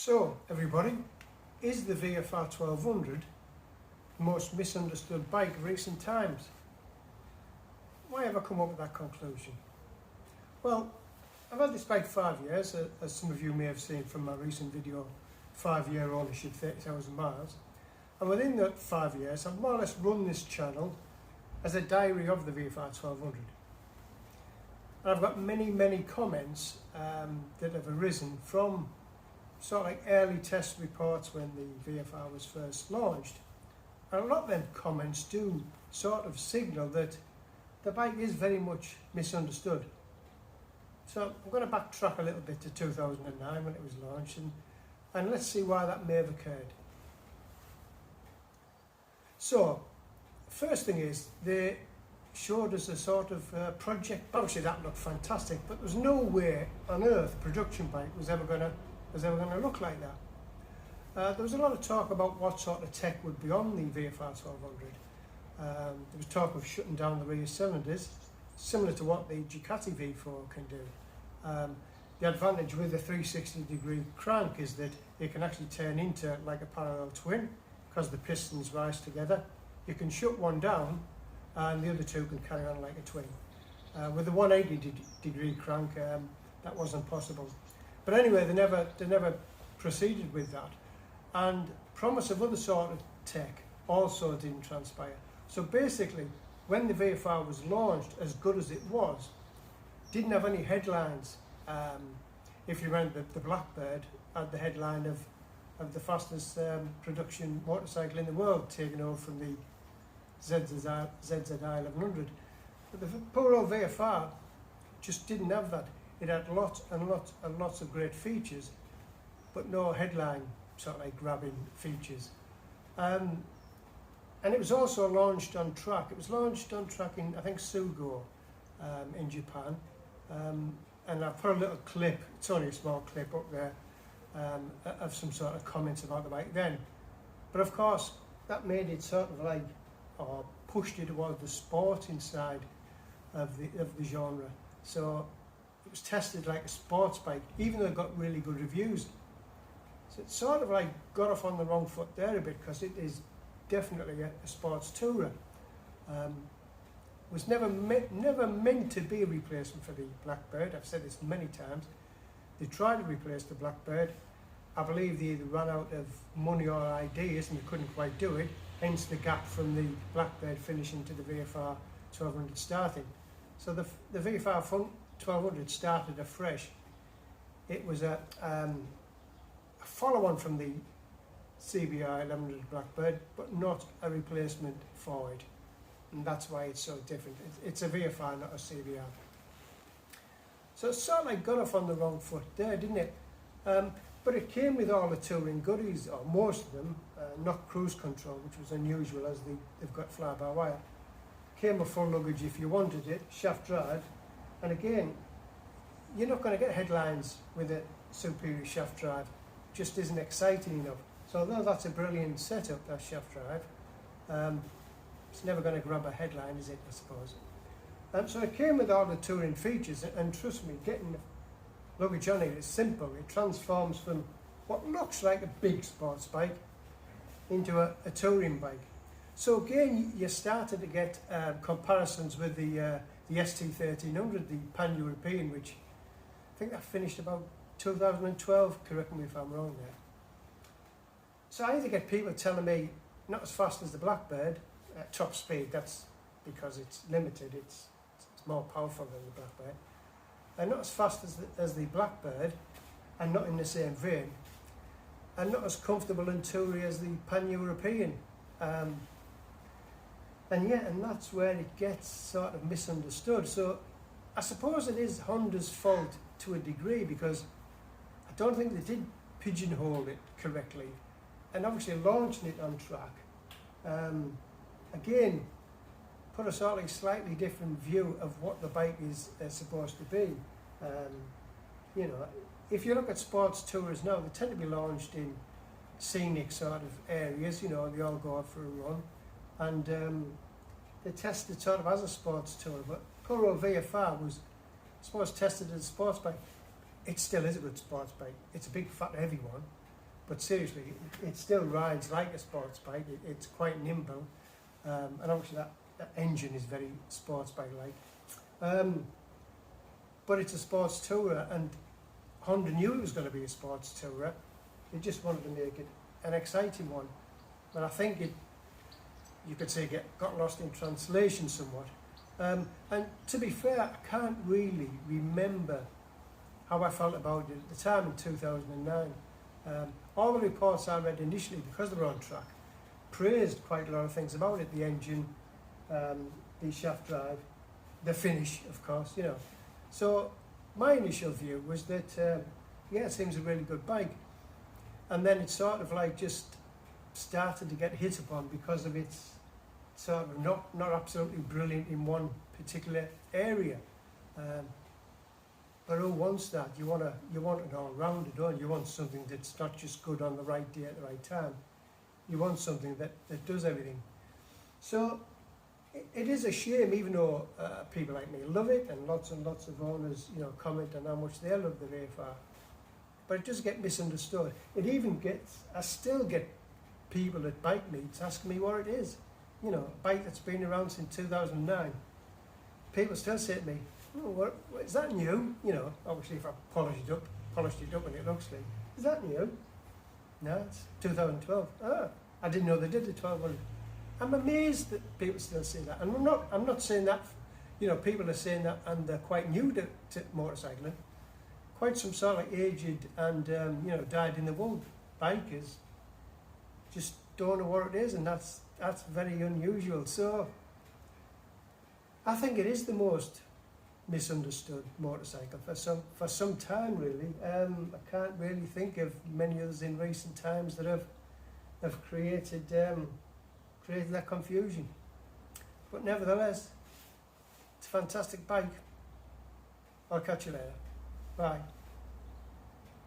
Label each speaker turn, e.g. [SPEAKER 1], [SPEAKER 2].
[SPEAKER 1] So, everybody, is the VFR 1200 the most misunderstood bike of recent times? Why have I come up with that conclusion? Well, I've had this bike 5 years, as some of you may have seen from my recent video, 5-year ownership, 30,000 miles. And within that 5 years, I've more or less run this channel as a diary of the VFR 1200. And I've got many comments that have arisen from sort of like early test reports when the VFR was first launched. And a lot of them comments do sort of signal that the bike is very much misunderstood. So I'm going to backtrack a little bit to 2009 when it was launched, and let's see why that may have occurred. So, first thing is, they showed us a sort of project. Obviously that looked fantastic, but there's no way on earth a production bike was ever going to look like that. There was a lot of talk about what sort of tech would be on the VFR 1200. There was talk of shutting down the rear cylinders, similar to what the Ducati V4 can do. The advantage with the 360-degree crank is that it can actually turn into like a parallel twin because the pistons rise together. You can shut one down and the other two can carry on like a twin. With the 180-degree crank, that wasn't possible. But anyway, they never proceeded with that. And promise of other sort of tech also didn't transpire. So basically, when the VFR was launched, as good as it was, didn't have any headlines. If you remember, the Blackbird had the headline of the fastest production motorcycle in the world, taken over from the ZZI 1100. But the poor old VFR just didn't have that. It had lots and lots of great features, but no headline sort of like grabbing features. And it was also launched on track. It was launched on track in, I think, Sugo in Japan. And I've put a little clip, it's only a small clip up there, of some sort of comments about the bike then. But of course, that made it sort of like, or pushed it towards the sporting side of the genre. So it was tested like a sports bike, even though it got really good reviews. So it sort of like got off on the wrong foot there a bit, because it is definitely a sports tourer. Was never meant to be a replacement for the Blackbird. I've said this many times. They tried to replace the Blackbird. I believe they either ran out of money or ideas and they couldn't quite do it, hence the gap from the Blackbird finishing to the VFR 1200 starting. So the VFR 1200 started afresh. It was a follow-on from the CBR 1100 Blackbird, but not a replacement for it. And that's why it's so different. It's a VFR, not a CBR. So it sort of like got off on the wrong foot there, didn't it? But it came with all the touring goodies, or most of them, not cruise control, which was unusual as they've got fly-by-wire. Came with full luggage if you wanted it, shaft drive. And again, you're not going to get headlines with a superior shaft drive. It just isn't exciting enough. So although that's a brilliant setup, that shaft drive, it's never going to grab a headline, is it, I suppose. So it came with all the touring features, and trust me, getting luggage on it is simple. It transforms from what looks like a big sports bike into a touring bike. So again, you started to get comparisons with the ST1300, the Pan-European, which I think that finished about 2012, correct me if I'm wrong there. So I either get people telling me, not as fast as the Blackbird, at top speed, that's because it's limited, it's more powerful than the Blackbird, and not as fast as the Blackbird, and not in the same vein, and not as comfortable and toury as the Pan-European. And that's where it gets sort of misunderstood. So I suppose it is Honda's fault to a degree, because I don't think they did pigeonhole it correctly, and obviously launching it on track, again, put a sort of like slightly different view of what the bike is supposed to be. You know, if you look at sports tours now, they tend to be launched in scenic sort of areas. You know, they all go out for a run, and they tested sort of as a sports tour. But poor old VFR was, I suppose, tested as a sports bike. It still is a good sports bike. It's a big, fat, heavy one, But seriously, it still rides like a sports bike. It's quite nimble, and obviously that engine is very sports bike-like. But it's a sports tourer, and Honda knew it was going to be a sports tourer. They just wanted to make it an exciting one. But I think you could say, got lost in translation somewhat. And to be fair, I can't really remember how I felt about it at the time in 2009. All the reports I read initially, because they were on track, praised quite a lot of things about it: the engine, the shaft drive, the finish, of course, you know. So my initial view was that, yeah, it seems a really good bike. And then it sort of like just started to get hit upon because of its sort of not absolutely brilliant in one particular area. But who wants that? You want an all-rounder, don't you? You want something that's not just good on the right day at the right time. You want something that does everything. So it is a shame, even though people like me love it, and lots of owners, you know, comment on how much they love the Rayfar. But it does get misunderstood. It even I still get people at bike meets asking me what it is. You know, a bike that's been around since 2009. People still say to me, "Oh, what is that new?" You know, obviously if I polished it up and it looks like, "Is that new?" No, it's 2012. Ah, I didn't know they did the 1200. I'm amazed that people still say that. And I'm not saying that, you know, people are saying that and they're quite new to motorcycling. Quite some sort of aged and, you know, dyed-in-the-wool bikers just don't know what it is, and that's very unusual. So I think it is the most misunderstood motorcycle for some time, really. I can't really think of many others in recent times that have created that confusion. But nevertheless, it's a fantastic bike. I'll catch you later. Bye.